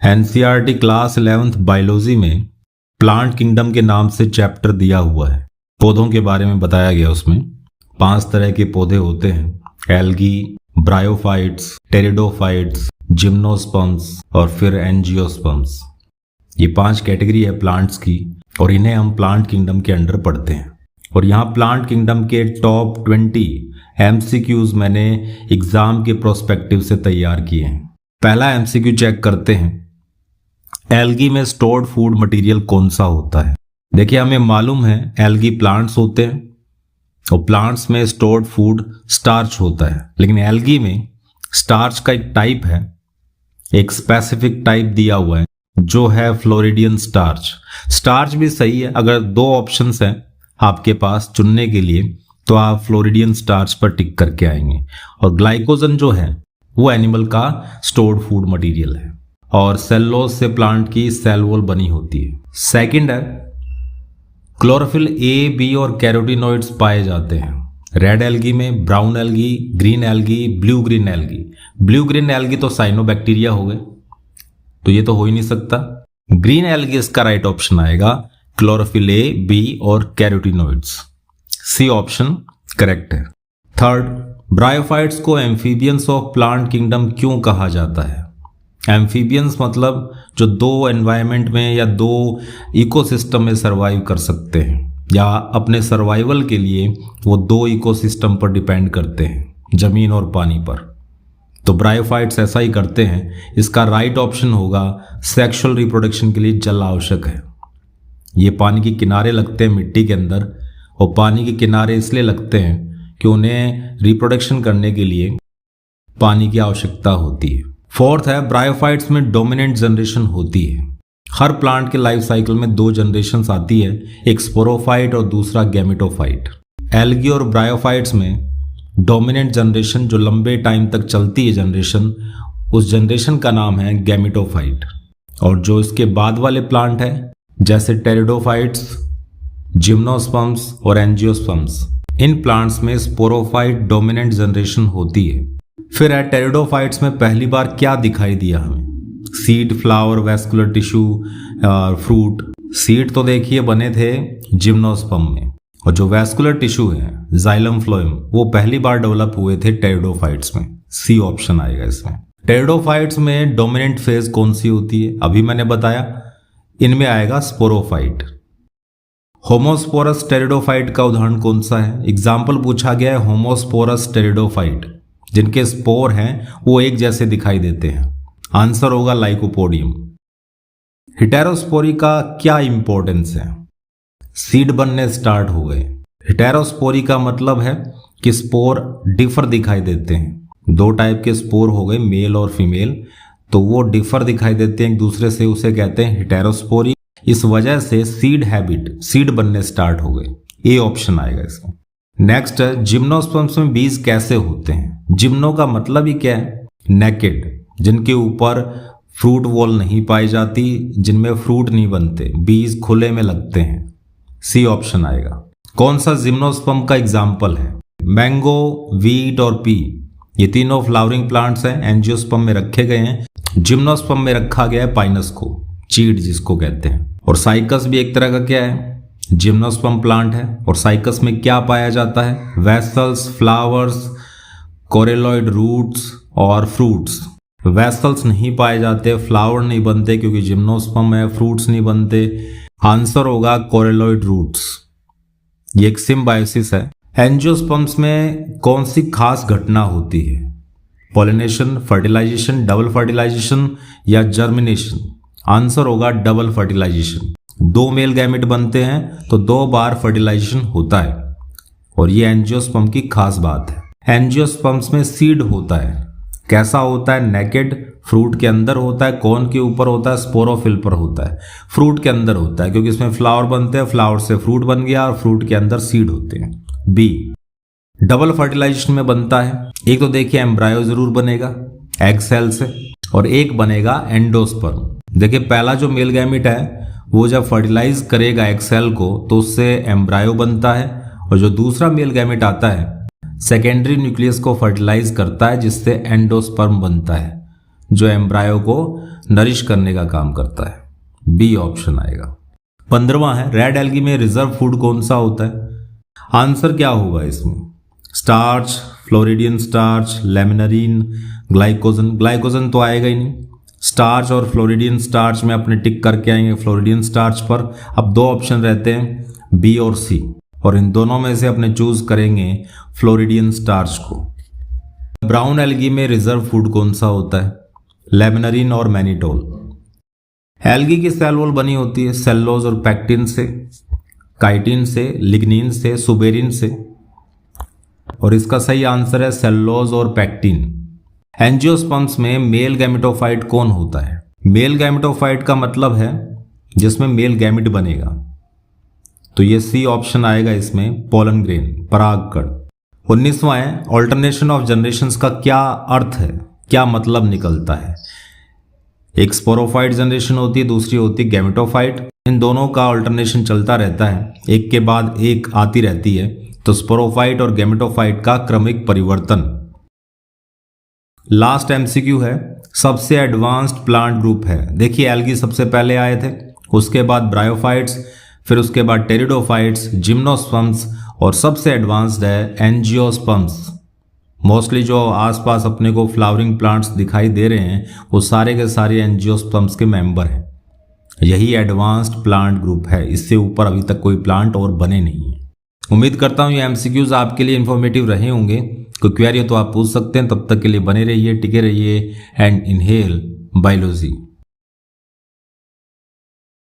NCERT class 11th biology में plant kingdom के नाम से चैप्टर दिया हुआ है। पौधों के बारे में बताया गया। उसमें 5 तरह के पौधे होते हैं, एल्गी, ब्रायोफाइट्स, टेरिडोफाइट्स, जिम्नोस्पर्म्स और फिर एंजियोस्पर्म्स। ये 5 कैटेगरी है प्लांट्स की और इन्हें हम प्लांट किंगडम के अंडर पढ़ते हैं। और यहाँ प्लांट किंगडम के टॉप 20 एमसीक्यूज मैंने एग्जाम के प्रोस्पेक्टिव से तैयार किए हैं। पहला एमसीक्यू चेक करते हैं, एल्गी में स्टोर्ड फूड मटेरियल कौन सा होता है। देखिए, हमें मालूम है एल्गी प्लांट्स होते हैं और प्लांट्स में स्टोर्ड फूड स्टार्च होता है, लेकिन एल्गी में स्टार्च का एक टाइप है, एक स्पेसिफिक टाइप दिया हुआ है जो है फ्लोरिडियन स्टार्च। स्टार्च भी सही है, अगर 2 ऑप्शंस हैं आपके पास चुनने के लिए तो आप फ्लोरिडियन स्टार्च पर टिक करके आएंगे। और ग्लाइकोजन जो है वो एनिमल का स्टोर्ड फूड मटेरियल है और सेलुलोज से प्लांट की सेल वॉल बनी होती है। सेकंड है, क्लोरोफिल ए, बी और कैरोटीनॉइड्स पाए जाते हैं रेड एल्गी में, brown algae, green algae, blue green algae. Blue green algae तो साइनोबैक्टीरिया हो गए, तो ये तो हो ही नहीं सकता। ग्रीन एल्गी इसका राइट ऑप्शन आएगा, क्लोरोफिल ए, बी और कैरोटीनॉइड्स। सी ऑप्शन करेक्ट है। थर्ड, ब्रायोफाइट्स को एम्फीबियंस ऑफ प्लांट किंगडम क्यों कहा जाता है। एम्फीबियंस मतलब जो 2 एनवायरनमेंट में या 2 इकोसिस्टम में सरवाइव कर सकते हैं या अपने सर्वाइवल के लिए वो 2 इकोसिस्टम पर डिपेंड करते हैं, जमीन और पानी पर। तो ब्रायोफाइट्स ऐसा ही करते हैं। इसका राइट ऑप्शन होगा, सेक्सुअल रिप्रोडक्शन के लिए जल आवश्यक है। ये पानी के किनारे लगते हैं मिट्टी के अंदर, और पानी के किनारे इसलिए लगते हैं कि उन्हें रिप्रोडक्शन करने के लिए पानी की आवश्यकता होती है। फोर्थ है, ब्रायोफाइट्स में डोमिनेंट जनरेशन होती है। हर प्लांट के लाइफ साइकिल में 2 जनरेशंस आती है, एक स्पोरोफाइट और दूसरा गैमेटोफाइट। एल्गी और ब्रायोफाइट्स में डोमिनेंट जनरेशन जो लंबे टाइम तक चलती है जनरेशन, उस जनरेशन का नाम है गैमेटोफाइट। और जो इसके बाद वाले प्लांट है जैसे टेरिडोफाइट्स, जिम्नोस्पर्म्स और एंजियोस्पर्म्स, इन प्लांट्स में स्पोरोफाइट डोमिनेंट जनरेशन होती है। फिर है, टेरिडोफाइट्स में पहली बार क्या दिखाई दिया हमें, सीड, फ्लावर, वैस्कुलर टिश्यू और फ्रूट। सीड तो देखिए बने थे जिम्नोस्पर्म में, और जो वैस्कुलर टिश्यू है जाइलम फ्लोएम, वो पहली बार डेवलप हुए थे टेरिडोफाइट्स में। सी ऑप्शन आएगा इसमें। टेरिडोफाइट्स में डोमिनेंट फेज कौन सी होती है, अभी मैंने बताया, इनमें आएगा स्पोरोफाइट। होमोस्पोरस टेरिडोफाइट का उदाहरण कौन सा है। एग्जाम्पल पूछा गया है होमोस्पोरस टेरिडोफाइट, जिनके स्पोर हैं वो एक जैसे दिखाई देते हैं। आंसर होगा लाइकोपोडियम। हिटेरोस्पोरी का क्या इंपॉर्टेंस है, सीड बनने स्टार्ट हो गए। हिटेरोस्पोरी का मतलब है कि स्पोर डिफर दिखाई देते हैं। 2 टाइप के स्पोर हो गए, मेल और फीमेल, तो वो डिफर दिखाई देते हैं एक दूसरे से, उसे कहते हैं हिटेरोस्पोरी। इस वजह से सीड हैबिट, सीड बनने स्टार्ट हो गए। ए ऑप्शन आएगा इसका। नेक्स्ट है, जिम्नोस्पर्म्स में बीज कैसे होते हैं। जिम्नो का मतलब ही क्या है, नेकेड, जिनके ऊपर फ्रूट वॉल नहीं पाई जाती, जिनमें फ्रूट नहीं बनते, बीज खुले में लगते हैं। सी ऑप्शन आएगा। कौन सा जिम्नोस्पर्म का एग्जाम्पल है, मैंगो, वीट और पी, ये तीनों फ्लावरिंग प्लांट्स हैं, एंजियोस्पर्म में रखे गए हैं। जिम्नोस्पर्म में रखा गया है पाइनस को, चीड जिसको कहते हैं। और साइकस भी एक तरह का क्या है, जिम्नोस्पर्म प्लांट है। और साइकस में क्या पाया जाता है, वेसल्स, फ्लावर्स, कोरेलॉइड रूट्स और फ्रूट्स। वेसल्स नहीं पाए जाते, फ्लावर नहीं बनते क्योंकि जिम्नोस्पर्म है, फ्रूट्स नहीं बनते। आंसर होगा कोरेलॉइड रूट्स। ये एक सिम्बायोसिस है। एंजियोस्पर्म्स में कौन सी खास घटना होती है, पॉलिनेशन, फर्टिलाइजेशन, डबल फर्टिलाइजेशन या जर्मिनेशन। आंसर होगा डबल फर्टिलाइजेशन। 2 मेल गैमेट बनते हैं तो 2 बार फर्टिलाइजेशन होता है, और ये एंजियोस्पर्म की खास बात है। एंजियोस्पर्म्स में सीड होता है, कैसा होता है, नेकेड, फ्रूट के अंदर होता है, कौन के ऊपर होता है, स्पोरोफिल पर होता है, फ्रूट के अंदर होता है, क्योंकि इसमें फ्लावर बनते हैं, फ्लावर से फ्रूट बन गया और फ्रूट के अंदर सीड होते हैं। बी, डबल फर्टिलाइजेशन में बनता है। एक तो देखिए एम्ब्रायो जरूर बनेगा एग सेल से, और एक बनेगा एंडोस्पर्म। देखिए, पहला जो मेल गैमेट है वो जब फर्टिलाइज करेगा एग सेल को तो उससे एम्ब्रायो बनता है, और जो दूसरा मेल गैमेट आता है सेकेंडरी न्यूक्लियस को फर्टिलाइज करता है जिससे एंडोस्पर्म बनता है, जो एम्ब्रायो को नरिश करने का काम करता है। बी ऑप्शन आएगा। 15वां है, रेड एल्गी में रिजर्व फूड कौन सा होता है? आंसर क्या होगा इसमें? Starch, floridean starch, laminarin, glycogen. Glycogen तो आएगा ही नहीं। स्टार्च और फ्लोरिडियन स्टार्च में अपने टिक करके आएंगे फ्लोरिडियन स्टार्च पर। अब दो ऑप्शन रहते हैं, बी और सी, और इन दोनों में से अपने चूज करेंगे फ्लोरिडियन स्टार्च को। ब्राउन एल्गी में रिजर्व फूड कौन सा होता है? लेमिनरीन और मैनिटोल। एल्गी की सेल वॉल बनी होती है सेल्लोज और पैक्टिन से, काइटिन से, लिग्निन से, सुबेरिन से, और इसका सही आंसर है सेल्लोज और पैक्टिन। एंजियोस्पर्म्स में मेल गैमेटोफाइट कौन होता है? मेल गैमेटोफाइट का मतलब है जिसमें मेल गैमेट बनेगा, तो ये सी ऑप्शन आएगा इसमें, पोलन ग्रेन, परागकण। 19वां है, ऑल्टरनेशन ऑफ जनरेशंस का क्या अर्थ है, क्या मतलब निकलता है? एक स्पोरोफाइट जनरेशन होती है, दूसरी होती है गैमेटोफाइट। इन दोनों का ऑल्टरनेशन चलता रहता है, एक के बाद एक आती रहती है, तो स्पोरोफाइट और गैमेटोफाइट का क्रमिक परिवर्तन। लास्ट एमसीक्यू है, सबसे एडवांस्ड प्लांट ग्रुप है। देखिए एल्गी सबसे पहले आए थे, उसके बाद ब्रायोफाइट्स, फिर उसके बाद टेरिडोफाइट्स, जिम्नोस्पर्म्स, और सबसे एडवांस्ड है एंजियोस्पर्म्स। मोस्टली जो आसपास अपने को फ्लावरिंग प्लांट्स दिखाई दे रहे हैं वो सारे के सारे एंजियोस्पर्म्स के मेंबर हैं। यही एडवांस्ड प्लांट ग्रुप है, इससे ऊपर अभी तक कोई प्लांट और बने नहीं है। उम्मीद करता हूँ ये एमसीक्यूज आपके लिए इन्फॉर्मेटिव रहे होंगे। कोई क्वेरी हो तो आप पूछ सकते हैं। तब तक के लिए बने रहिए, टिके रहिए एंड इनहेल बायोलॉजी।